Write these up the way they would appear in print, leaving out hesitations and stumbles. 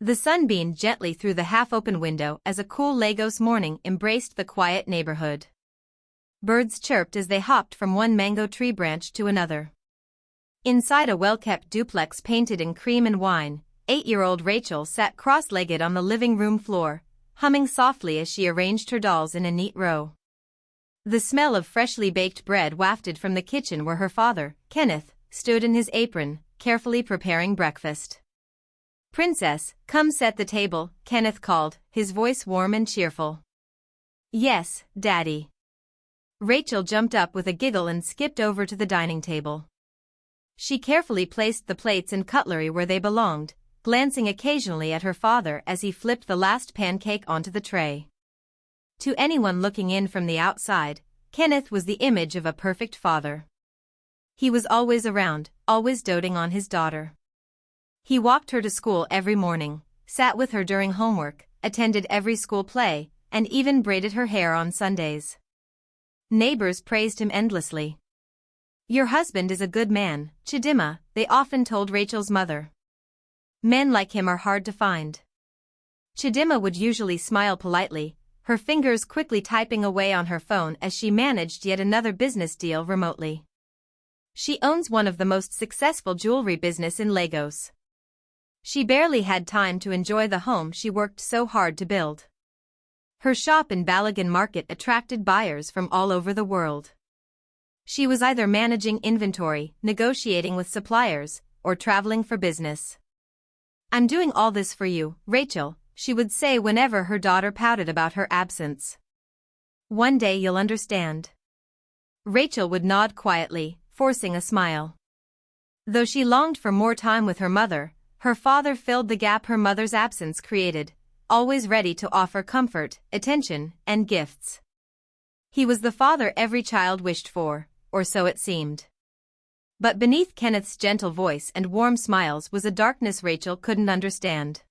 The sun beamed gently through the half-open window as a cool Lagos morning embraced the quiet neighborhood. Birds chirped as they hopped from one mango tree branch to another. Inside a well-kept duplex painted in cream and wine, 8-year-old Rachel sat cross-legged on the living room floor, humming softly as she arranged her dolls in a neat row. The smell of freshly baked bread wafted from the kitchen where her father, Kenneth, stood in his apron, carefully preparing breakfast. "Princess, come set the table," Kenneth called, his voice warm and cheerful. "Yes, Daddy." Rachel jumped up with a giggle and skipped over to the dining table. She carefully placed the plates and cutlery where they belonged, glancing occasionally at her father as he flipped the last pancake onto the tray. To anyone looking in from the outside, Kenneth was the image of a perfect father. He was always around, always doting on his daughter. He walked her to school every morning, sat with her during homework, attended every school play, and even braided her hair on Sundays. Neighbors praised him endlessly. "Your husband is a good man, Chidima," they often told Rachel's mother. "Men like him are hard to find." Chidima would usually smile politely, her fingers quickly typing away on her phone as she managed yet another business deal remotely. She owns one of the most successful jewelry business in Lagos. She barely had time to enjoy the home she worked so hard to build. Her shop in Balagan Market attracted buyers from all over the world. She was either managing inventory, negotiating with suppliers, or traveling for business. "I'm doing all this for you, Rachel," she would say whenever her daughter pouted about her absence. "One day you'll understand." Rachel would nod quietly, forcing a smile. Though she longed for more time with her mother, her father filled the gap her mother's absence created, always ready to offer comfort, attention, and gifts. He was the father every child wished for, or so it seemed. But beneath Kenneth's gentle voice and warm smiles was a darkness Rachel couldn't understand.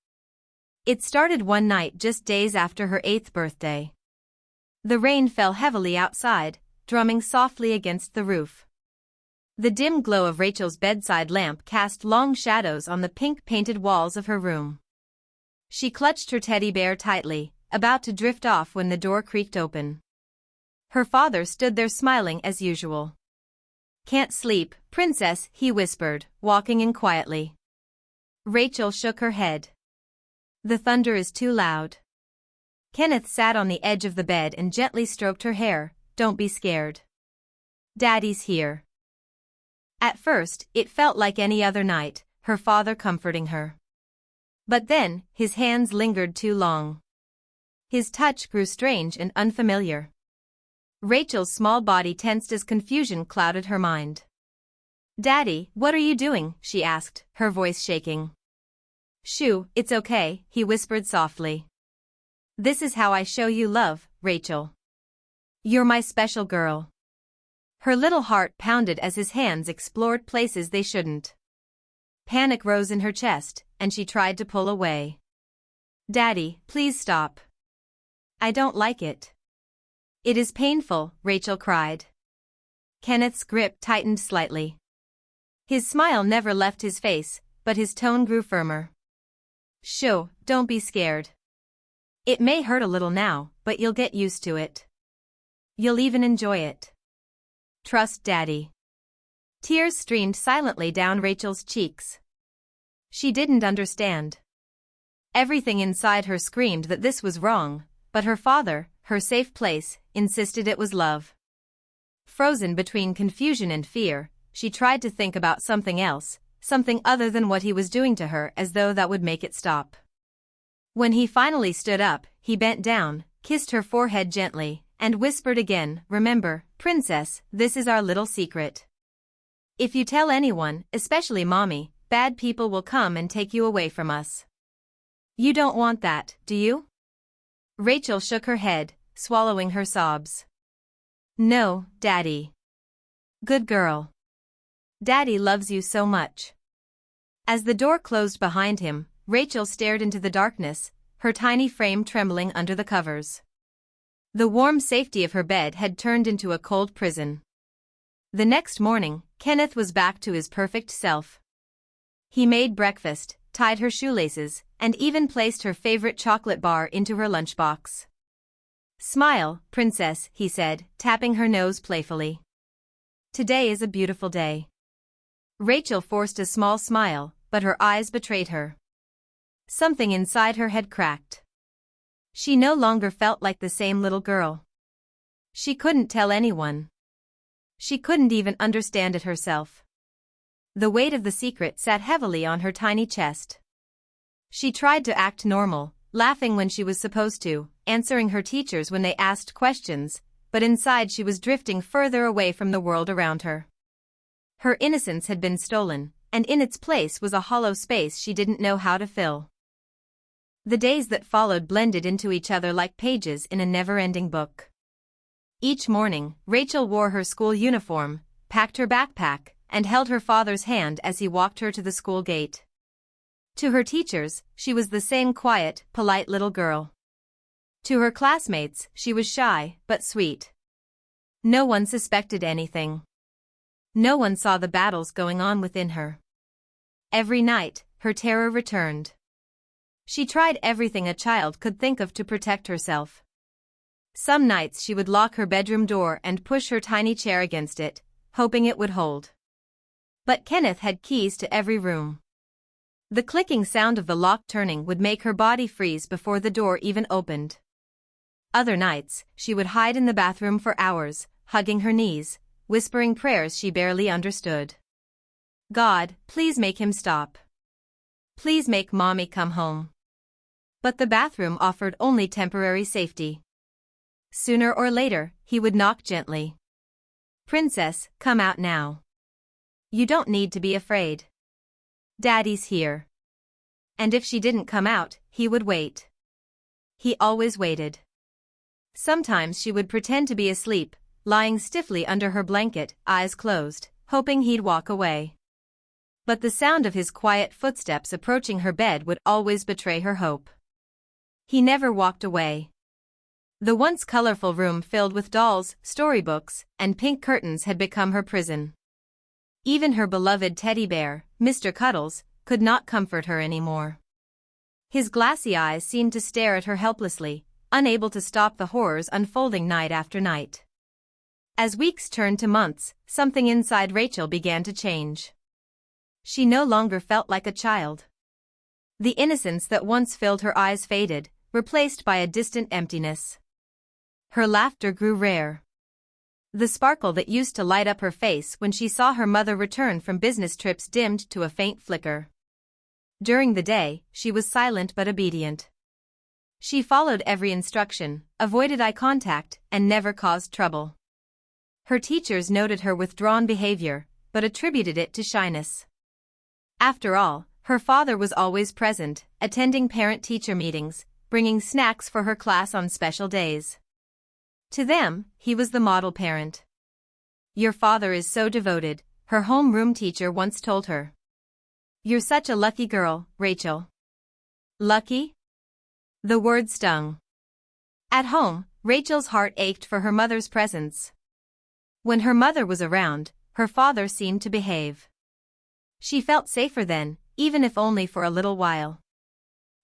It started one night just days after her 8th birthday. The rain fell heavily outside, drumming softly against the roof. The dim glow of Rachel's bedside lamp cast long shadows on the pink-painted walls of her room. She clutched her teddy bear tightly, about to drift off when the door creaked open. Her father stood there smiling as usual. "Can't sleep, Princess," he whispered, walking in quietly. Rachel shook her head. "The thunder is too loud." Kenneth sat on the edge of the bed and gently stroked her hair. "Don't be scared. Daddy's here." At first, it felt like any other night, her father comforting her. But then, his hands lingered too long. His touch grew strange and unfamiliar. Rachel's small body tensed as confusion clouded her mind. "Daddy, what are you doing?" she asked, her voice shaking. "Shoo, it's okay," he whispered softly. "This is how I show you love, Rachel. You're my special girl." Her little heart pounded as his hands explored places they shouldn't. Panic rose in her chest, and she tried to pull away. "Daddy, please stop. I don't like it." "It is painful," Rachel cried. Kenneth's grip tightened slightly. His smile never left his face, but his tone grew firmer. "Shoo, don't be scared. It may hurt a little now, but you'll get used to it. You'll even enjoy it. Trust Daddy." Tears streamed silently down Rachel's cheeks. She didn't understand. Everything inside her screamed that this was wrong, but her father, her safe place, insisted it was love. Frozen between confusion and fear, she tried to think about something else, something other than what he was doing to her, as though that would make it stop. When he finally stood up, he bent down, kissed her forehead gently, and whispered again, "Remember, Princess, this is our little secret. If you tell anyone, especially Mommy, bad people will come and take you away from us. You don't want that, do you?" Rachel shook her head, swallowing her sobs. "No, Daddy. Good girl. Daddy loves you so much." As the door closed behind him, Rachel stared into the darkness, her tiny frame trembling under the covers. The warm safety of her bed had turned into a cold prison. The next morning, Kenneth was back to his perfect self. He made breakfast, tied her shoelaces, and even placed her favorite chocolate bar into her lunchbox. "Smile, princess," he said, tapping her nose playfully. "Today is a beautiful day." Rachel forced a small smile, but her eyes betrayed her. Something inside her had cracked. She no longer felt like the same little girl. She couldn't tell anyone. She couldn't even understand it herself. The weight of the secret sat heavily on her tiny chest. She tried to act normal, laughing when she was supposed to, answering her teachers when they asked questions, but inside she was drifting further away from the world around her. Her innocence had been stolen, and in its place was a hollow space she didn't know how to fill. The days that followed blended into each other like pages in a never-ending book. Each morning, Rachel wore her school uniform, packed her backpack, and held her father's hand as he walked her to the school gate. To her teachers, she was the same quiet, polite little girl. To her classmates, she was shy, but sweet. No one suspected anything. No one saw the battles going on within her. Every night, her terror returned. She tried everything a child could think of to protect herself. Some nights she would lock her bedroom door and push her tiny chair against it, hoping it would hold. But Kenneth had keys to every room. The clicking sound of the lock turning would make her body freeze before the door even opened. Other nights, she would hide in the bathroom for hours, hugging her knees, whispering prayers she barely understood. "God, please make him stop. Please make Mommy come home." But the bathroom offered only temporary safety. Sooner or later, he would knock gently. "Princess, come out now. You don't need to be afraid. Daddy's here." And if she didn't come out, he would wait. He always waited. Sometimes she would pretend to be asleep, lying stiffly under her blanket, eyes closed, hoping he'd walk away. But the sound of his quiet footsteps approaching her bed would always betray her hope. He never walked away. The once colorful room filled with dolls, storybooks, and pink curtains had become her prison. Even her beloved teddy bear, Mr. Cuddles, could not comfort her anymore. His glassy eyes seemed to stare at her helplessly, unable to stop the horrors unfolding night after night. As weeks turned to months, something inside Rachel began to change. She no longer felt like a child. The innocence that once filled her eyes faded, replaced by a distant emptiness. Her laughter grew rare. The sparkle that used to light up her face when she saw her mother return from business trips dimmed to a faint flicker. During the day, she was silent but obedient. She followed every instruction, avoided eye contact, and never caused trouble. Her teachers noted her withdrawn behavior, but attributed it to shyness. After all, her father was always present, attending parent-teacher meetings, bringing snacks for her class on special days. To them, he was the model parent. "Your father is so devoted," her homeroom teacher once told her. "You're such a lucky girl, Rachel." Lucky? The word stung. At home, Rachel's heart ached for her mother's presence. When her mother was around, her father seemed to behave. She felt safer then, even if only for a little while.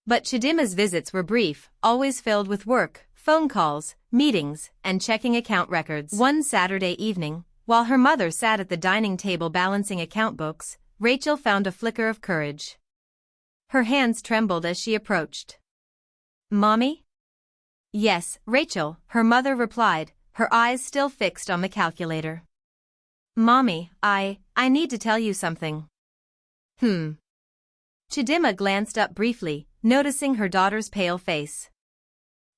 But Chidimma's visits were brief, always filled with work, phone calls, meetings, and checking account records. One Saturday evening, while her mother sat at the dining table balancing account books, Rachel found a flicker of courage. Her hands trembled as she approached. "Mommy?" "Yes, Rachel," her mother replied, her eyes still fixed on the calculator. "Mommy, I need to tell you something." Chidimma glanced up briefly, noticing her daughter's pale face.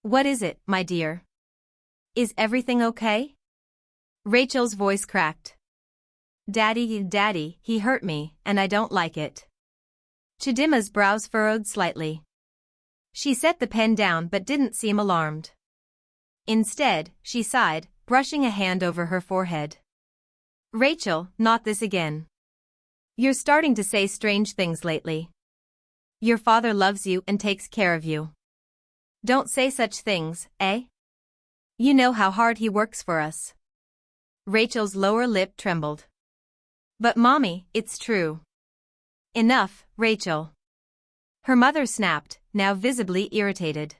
"What is it, my dear? Is everything okay?" Rachel's voice cracked. Daddy, he hurt me, and I don't like it." Chidimma's brows furrowed slightly. She set the pen down but didn't seem alarmed. Instead, she sighed, brushing a hand over her forehead. "Rachel, not this again. You're starting to say strange things lately. Your father loves you and takes care of you. Don't say such things, eh? You know how hard he works for us." Rachel's lower lip trembled. "But Mommy, it's true." "Enough, Rachel. Her mother snapped, now visibly irritated.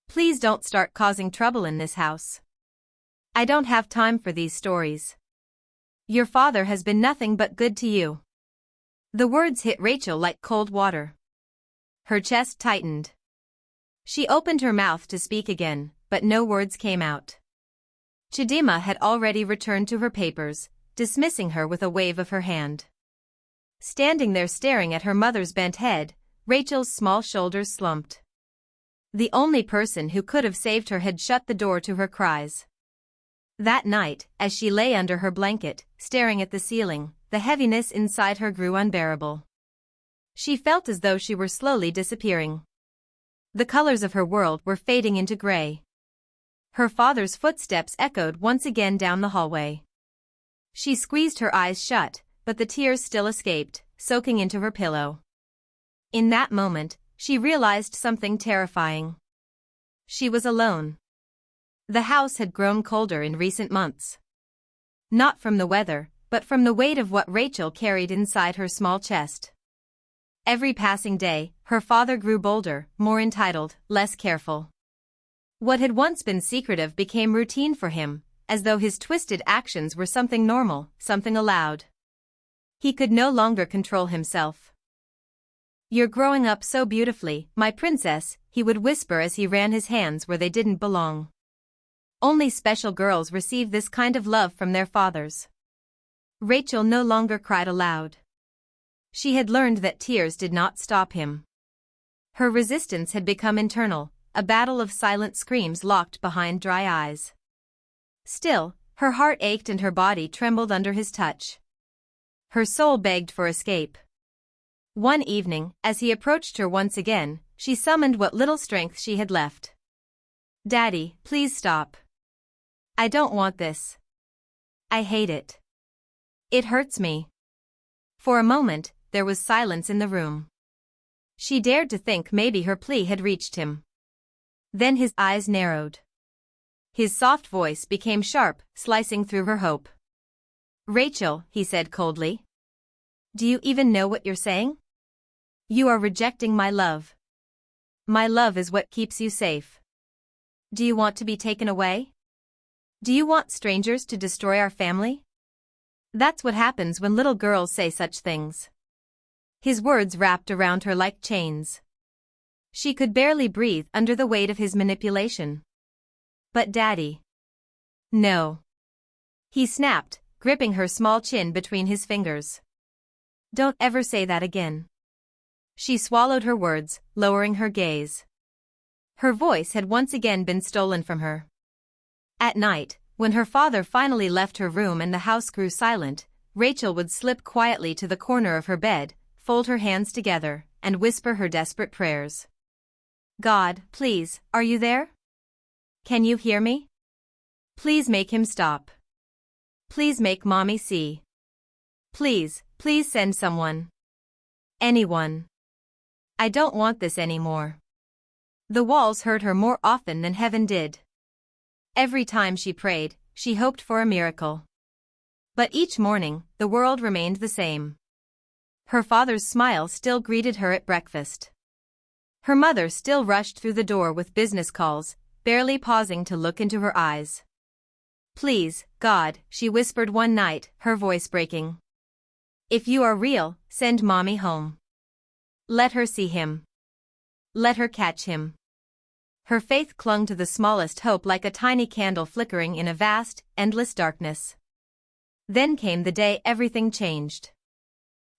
Please don't start causing trouble in this house. I don't have time for these stories. Your father has been nothing but good to you. The words hit Rachel like cold water. Her chest tightened. She opened her mouth to speak again, but no words came out. Chidima had already returned to her papers, dismissing her with a wave of her hand. Standing there staring at her mother's bent head, Rachel's small shoulders slumped. The only person who could have saved her had shut the door to her cries. That night, as she lay under her blanket, staring at the ceiling, the heaviness inside her grew unbearable. She felt as though she were slowly disappearing. The colors of her world were fading into gray. Her father's footsteps echoed once again down the hallway. She squeezed her eyes shut, but the tears still escaped, soaking into her pillow. In that moment, she realized something terrifying. She was alone. The house had grown colder in recent months. Not from the weather, but from the weight of what Rachel carried inside her small chest. Every passing day, her father grew bolder, more entitled, less careful. What had once been secretive became routine for him, as though his twisted actions were something normal, something allowed. He could no longer control himself. "You're growing up so beautifully, my princess," he would whisper as he ran his hands where they didn't belong. Only special girls receive this kind of love from their fathers. Rachel no longer cried aloud. She had learned that tears did not stop him. Her resistance had become internal, a battle of silent screams locked behind dry eyes. Still, her heart ached and her body trembled under his touch. Her soul begged for escape. One evening, as he approached her once again, she summoned what little strength she had left. "Daddy, please stop. I don't want this. I hate it. It hurts me." For a moment, there was silence in the room. She dared to think maybe her plea had reached him. Then his eyes narrowed. His soft voice became sharp, slicing through her hope. "Rachel," he said coldly. "Do you even know what you're saying? You are rejecting my love. My love is what keeps you safe. Do you want to be taken away? Do you want strangers to destroy our family? That's what happens when little girls say such things." His words wrapped around her like chains. She could barely breathe under the weight of his manipulation. "But Daddy." "No." He snapped, gripping her small chin between his fingers. "Don't ever say that again." She swallowed her words, lowering her gaze. Her voice had once again been stolen from her. At night, when her father finally left her room and the house grew silent, Rachel would slip quietly to the corner of her bed, fold her hands together, and whisper her desperate prayers. "God, please, are you there? Can you hear me? Please make him stop. Please make Mommy see. Please, please send someone. Anyone. I don't want this anymore." The walls hurt her more often than heaven did. Every time she prayed, she hoped for a miracle. But each morning, the world remained the same. Her father's smile still greeted her at breakfast. Her mother still rushed through the door with business calls, barely pausing to look into her eyes. "Please, God," she whispered one night, her voice breaking. "If you are real, send Mommy home. Let her see him. Let her catch him." Her faith clung to the smallest hope like a tiny candle flickering in a vast, endless darkness. Then came the day everything changed.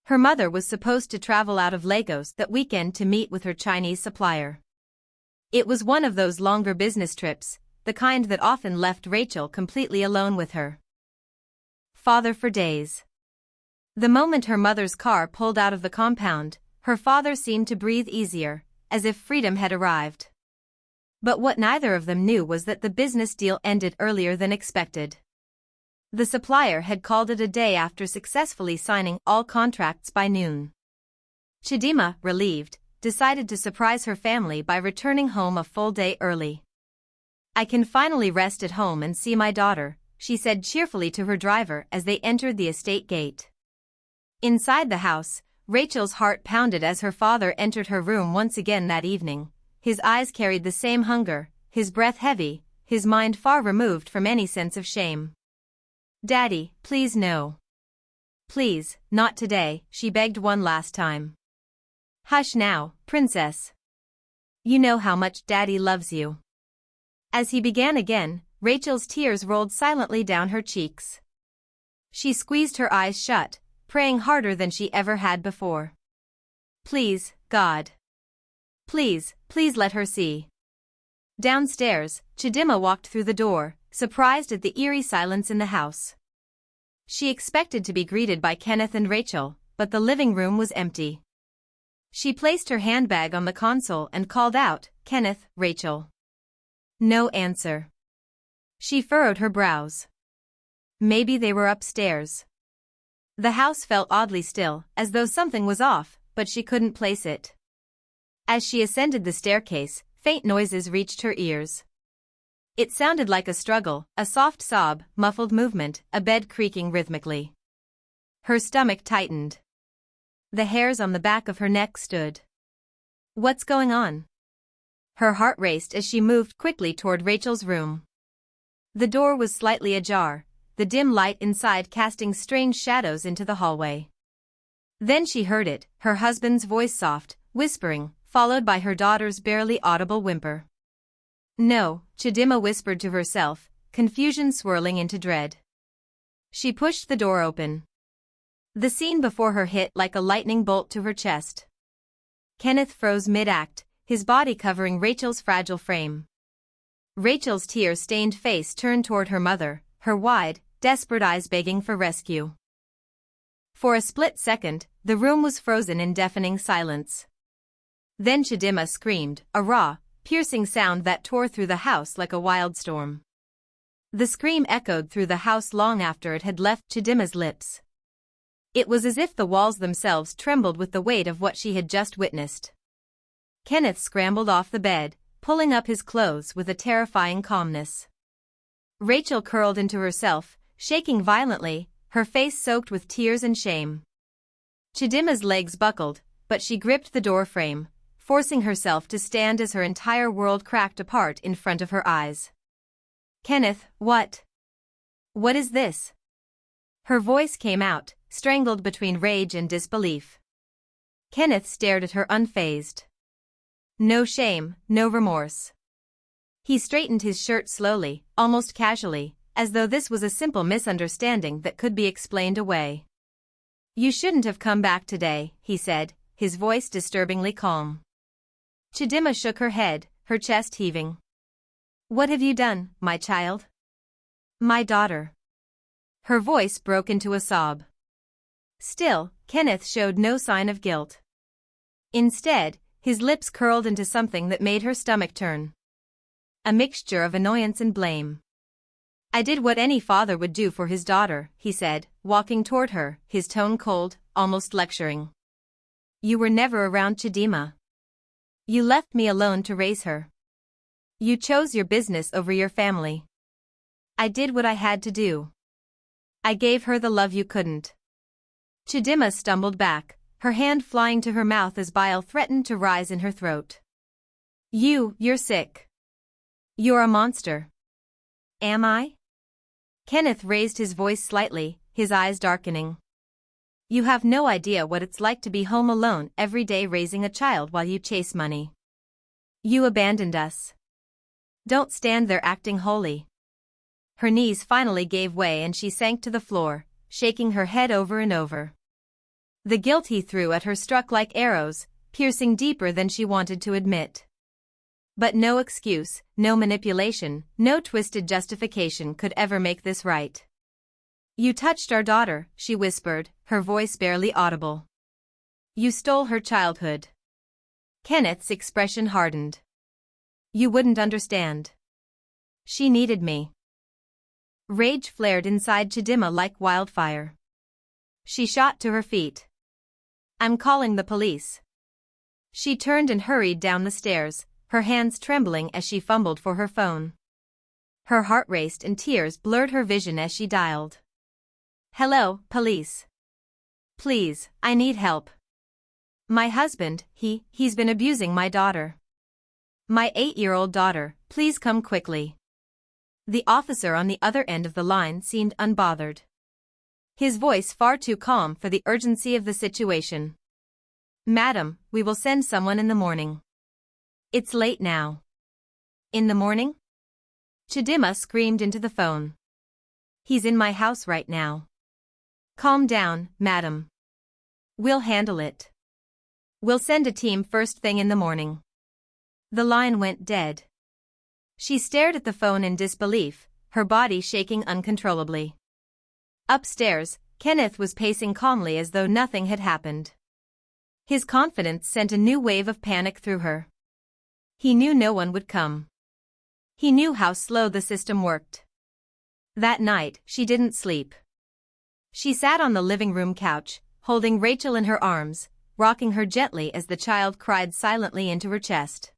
Her mother was supposed to travel out of Lagos that weekend to meet with her Chinese supplier. It was one of those longer business trips, the kind that often left Rachel completely alone with her father for days. The moment her mother's car pulled out of the compound, her father seemed to breathe easier, as if freedom had arrived. But what neither of them knew was that the business deal ended earlier than expected. The supplier had called it a day after successfully signing all contracts by noon. Chidima, relieved, decided to surprise her family by returning home a full day early. "I can finally rest at home and see my daughter," she said cheerfully to her driver as they entered the estate gate. Inside the house, Rachel's heart pounded as her father entered her room once again that evening. His eyes carried the same hunger, his breath heavy, his mind far removed from any sense of shame. "Daddy, please no. Please, not today," she begged one last time. "Hush now, princess. You know how much Daddy loves you." As he began again, Rachel's tears rolled silently down her cheeks. She squeezed her eyes shut, praying harder than she ever had before. "Please, God. Please, please let her see." Downstairs, Chidima walked through the door, surprised at the eerie silence in the house. She expected to be greeted by Kenneth and Rachel, but the living room was empty. She placed her handbag on the console and called out, "Kenneth, Rachel." No answer. She furrowed her brows. Maybe they were upstairs. The house felt oddly still, as though something was off, but she couldn't place it. As she ascended the staircase, faint noises reached her ears. It sounded like a struggle, a soft sob, muffled movement, a bed creaking rhythmically. Her stomach tightened. The hairs on the back of her neck stood. What's going on? Her heart raced as she moved quickly toward Rachel's room. The door was slightly ajar, the dim light inside casting strange shadows into the hallway. Then she heard it, her husband's voice soft, whispering, followed by her daughter's barely audible whimper. "No," Chidima whispered to herself, confusion swirling into dread. She pushed the door open. The scene before her hit like a lightning bolt to her chest. Kenneth froze mid-act, his body covering Rachel's fragile frame. Rachel's tear-stained face turned toward her mother, her wide, desperate eyes begging for rescue. For a split second, the room was frozen in deafening silence. Then Chidima screamed, a raw, piercing sound that tore through the house like a wild storm. The scream echoed through the house long after it had left Chidima's lips. It was as if the walls themselves trembled with the weight of what she had just witnessed. Kenneth scrambled off the bed, pulling up his clothes with a terrifying calmness. Rachel curled into herself, shaking violently, her face soaked with tears and shame. Chidima's legs buckled, but she gripped the door frame, forcing herself to stand as her entire world cracked apart in front of her eyes. "Kenneth, what? What is this?" Her voice came out, strangled between rage and disbelief. Kenneth stared at her unfazed. No shame, no remorse. He straightened his shirt slowly, almost casually, as though this was a simple misunderstanding that could be explained away. "You shouldn't have come back today," he said, his voice disturbingly calm. Chidima shook her head, her chest heaving. "What have you done, my child? My daughter?" Her voice broke into a sob. Still, Kenneth showed no sign of guilt. Instead, his lips curled into something that made her stomach turn. A mixture of annoyance and blame. "I did what any father would do for his daughter," he said, walking toward her, his tone cold, almost lecturing. "You were never around Chidima. You left me alone to raise her. You chose your business over your family. I did what I had to do. I gave her the love you couldn't." Chidima stumbled back, her hand flying to her mouth as bile threatened to rise in her throat. You're sick. You're a monster." "Am I?" Kenneth raised his voice slightly, his eyes darkening. "You have no idea what it's like to be home alone every day raising a child while you chase money. You abandoned us. Don't stand there acting holy." Her knees finally gave way and she sank to the floor, shaking her head over and over. The guilt he threw at her struck like arrows, piercing deeper than she wanted to admit. But no excuse, no manipulation, no twisted justification could ever make this right. "You touched our daughter," she whispered, her voice barely audible. "You stole her childhood." Kenneth's expression hardened. "You wouldn't understand. She needed me." Rage flared inside Chidima like wildfire. She shot to her feet. "I'm calling the police." She turned and hurried down the stairs, her hands trembling as she fumbled for her phone. Her heart raced and tears blurred her vision as she dialed. "Hello, police. Please, I need help. My husband, he's been abusing my daughter. My 8-year-old daughter, please come quickly. The officer on the other end of the line seemed unbothered. His voice far too calm for the urgency of the situation. Madam, we will send someone in the morning. It's late now. In the morning? Chidima screamed into the phone. He's in my house right now. Calm down, madam. We'll handle it. We'll send a team first thing in the morning. The line went dead. She stared at the phone in disbelief, her body shaking uncontrollably. Upstairs, Kenneth was pacing calmly as though nothing had happened. His confidence sent a new wave of panic through her. He knew no one would come. He knew how slow the system worked. That night, she didn't sleep. She sat on the living room couch, holding Rachel in her arms, rocking her gently as the child cried silently into her chest.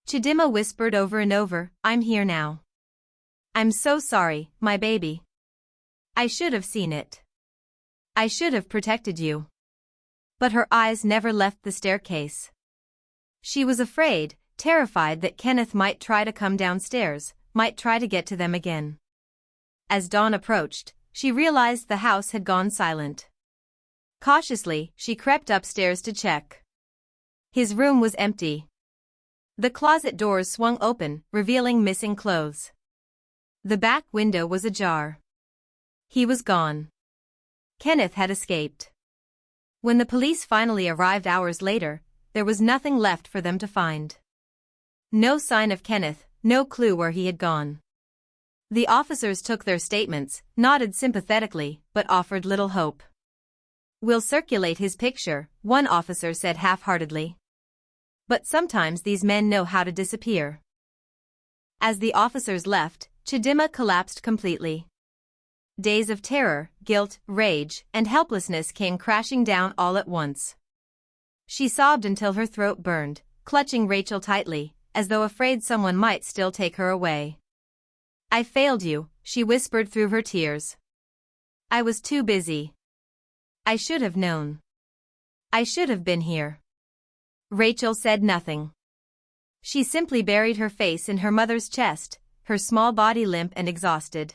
Chidima whispered over and over, I'm here now. I'm so sorry, my baby. I should have seen it. I should have protected you. But her eyes never left the staircase. She was afraid, terrified that Kenneth might try to come downstairs, might try to get to them again. As dawn approached, she realized the house had gone silent. Cautiously, she crept upstairs to check. His room was empty. The closet doors swung open, revealing missing clothes. The back window was ajar. He was gone. Kenneth had escaped. When the police finally arrived hours later, there was nothing left for them to find. No sign of Kenneth, no clue where he had gone. The officers took their statements, nodded sympathetically, but offered little hope. We'll circulate his picture, one officer said half-heartedly. But sometimes these men know how to disappear. As the officers left, Chidima collapsed completely. Days of terror, guilt, rage, and helplessness came crashing down all at once. She sobbed until her throat burned, clutching Rachel tightly, as though afraid someone might still take her away. I failed you, she whispered through her tears. I was too busy. I should have known. I should have been here. Rachel said nothing. She simply buried her face in her mother's chest, her small body limp and exhausted.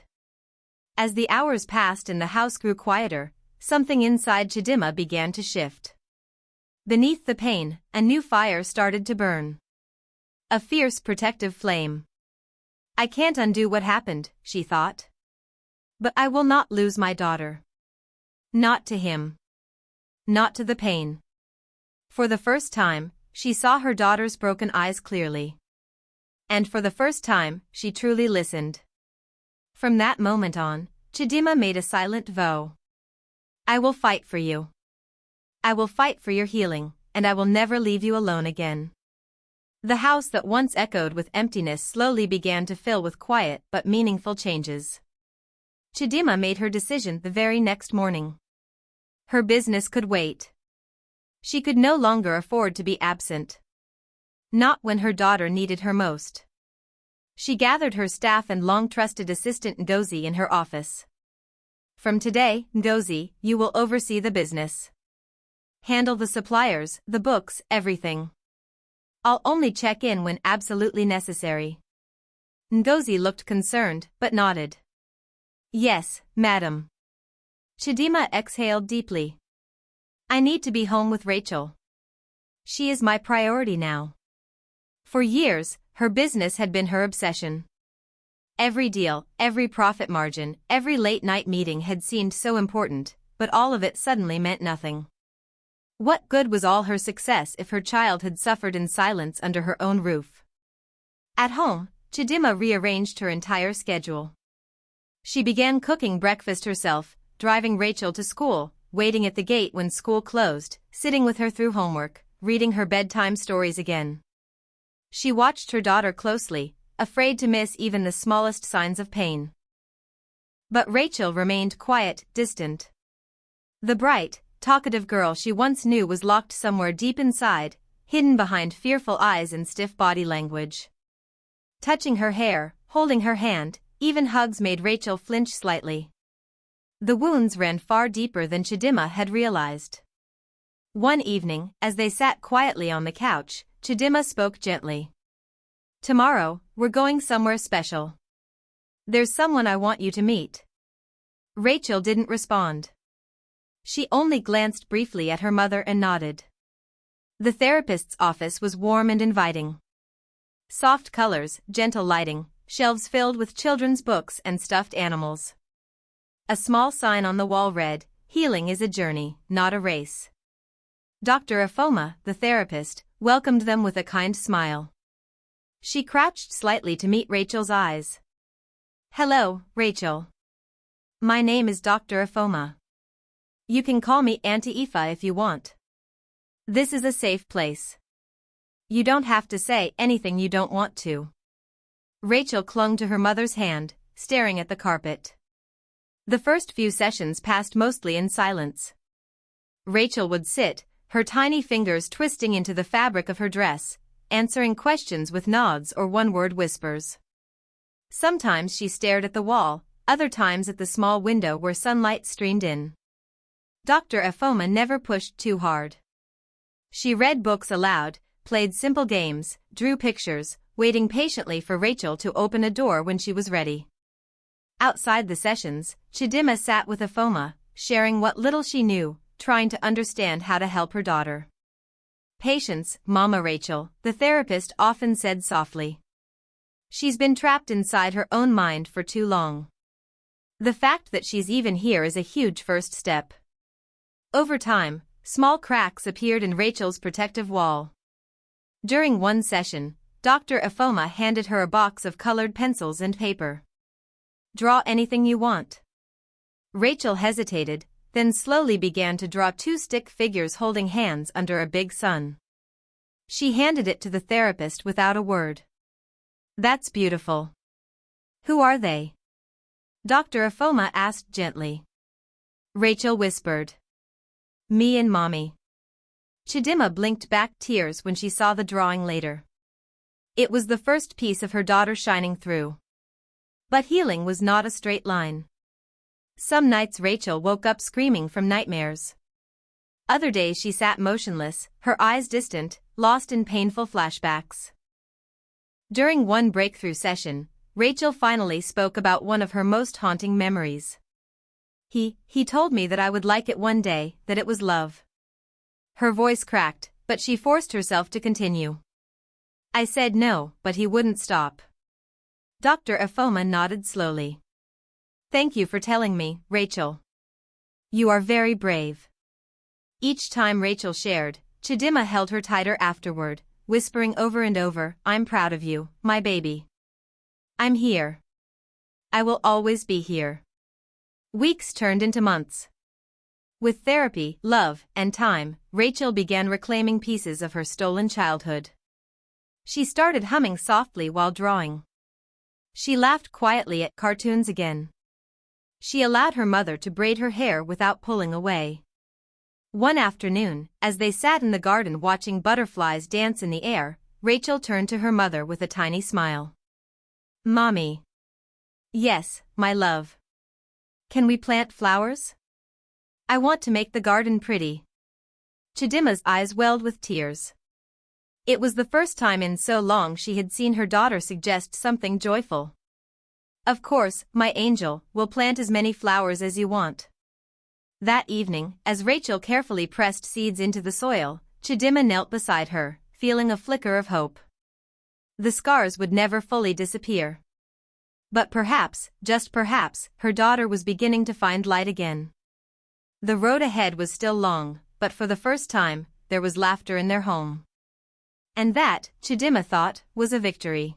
As the hours passed and the house grew quieter, something inside Chidima began to shift. Beneath the pain, a new fire started to burn. A fierce protective flame. I can't undo what happened, she thought. But I will not lose my daughter. Not to him. Not to the pain. For the first time, she saw her daughter's broken eyes clearly. And for the first time, she truly listened. From that moment on, Chidima made a silent vow. I will fight for you. I will fight for your healing, and I will never leave you alone again. The house that once echoed with emptiness slowly began to fill with quiet but meaningful changes. Chidima made her decision the very next morning. Her business could wait. She could no longer afford to be absent. Not when her daughter needed her most. She gathered her staff and long-trusted assistant Ngozi in her office. From today, Ngozi, you will oversee the business. Handle the suppliers, the books, everything. I'll only check in when absolutely necessary. Ngozi looked concerned, but nodded. Yes, madam. Chidima exhaled deeply. I need to be home with Rachel. She is my priority now. For years, her business had been her obsession. Every deal, every profit margin, every late-night meeting had seemed so important, but all of it suddenly meant nothing. What good was all her success if her child had suffered in silence under her own roof? At home, Chidima rearranged her entire schedule. She began cooking breakfast herself, driving Rachel to school, waiting at the gate when school closed, sitting with her through homework, reading her bedtime stories again. She watched her daughter closely, afraid to miss even the smallest signs of pain. But Rachel remained quiet, distant. The bright, talkative girl she once knew was locked somewhere deep inside, hidden behind fearful eyes and stiff body language. Touching her hair, holding her hand, even hugs made Rachel flinch slightly. The wounds ran far deeper than Chidima had realized. One evening, as they sat quietly on the couch, Chidima spoke gently. "Tomorrow, we're going somewhere special. There's someone I want you to meet." Rachel didn't respond. She only glanced briefly at her mother and nodded. The therapist's office was warm and inviting. Soft colors, gentle lighting, shelves filled with children's books and stuffed animals. A small sign on the wall read, "Healing is a journey, not a race." Dr. Afoma, the therapist, welcomed them with a kind smile. She crouched slightly to meet Rachel's eyes. "Hello, Rachel. My name is Dr. Afoma. You can call me Auntie Aoife if you want. This is a safe place. You don't have to say anything you don't want to." Rachel clung to her mother's hand, staring at the carpet. The first few sessions passed mostly in silence. Rachel would sit, her tiny fingers twisting into the fabric of her dress, answering questions with nods or one-word whispers. Sometimes she stared at the wall, other times at the small window where sunlight streamed in. Dr. Afoma never pushed too hard. She read books aloud, played simple games, drew pictures, waiting patiently for Rachel to open a door when she was ready. Outside the sessions, Chidima sat with Afoma, sharing what little she knew, trying to understand how to help her daughter. "Patience, Mama Rachel," the therapist often said softly. "She's been trapped inside her own mind for too long. The fact that she's even here is a huge first step." Over time, small cracks appeared in Rachel's protective wall. During one session, Dr. Afoma handed her a box of colored pencils and paper. "Draw anything you want." Rachel hesitated, then slowly began to draw two stick figures holding hands under a big sun. She handed it to the therapist without a word. "That's beautiful. Who are they?" Dr. Afoma asked gently. Rachel whispered, "Me and Mommy." Chidima blinked back tears when she saw the drawing later. It was the first piece of her daughter shining through. But healing was not a straight line. Some nights Rachel woke up screaming from nightmares. Other days she sat motionless, her eyes distant, lost in painful flashbacks. During one breakthrough session, Rachel finally spoke about one of her most haunting memories. He told me that I would like it one day, that it was love." Her voice cracked, but she forced herself to continue. "I said no, but he wouldn't stop." Dr. Afoma nodded slowly. "Thank you for telling me, Rachel. You are very brave." Each time Rachel shared, Chidima held her tighter afterward, whispering over and over, "I'm proud of you, my baby. I'm here. I will always be here." Weeks turned into months. With therapy, love, and time, Rachel began reclaiming pieces of her stolen childhood. She started humming softly while drawing. She laughed quietly at cartoons again. She allowed her mother to braid her hair without pulling away. One afternoon, as they sat in the garden watching butterflies dance in the air, Rachel turned to her mother with a tiny smile. "Mommy." "Yes, my love. Can we plant flowers? I want to make the garden pretty." Chidima's eyes welled with tears. It was the first time in so long she had seen her daughter suggest something joyful. "Of course, my angel, we'll plant as many flowers as you want." That evening, as Rachel carefully pressed seeds into the soil, Chidima knelt beside her, feeling a flicker of hope. The scars would never fully disappear. But perhaps, just perhaps, her daughter was beginning to find light again. The road ahead was still long, but for the first time, there was laughter in their home. And that, Chidima thought, was a victory.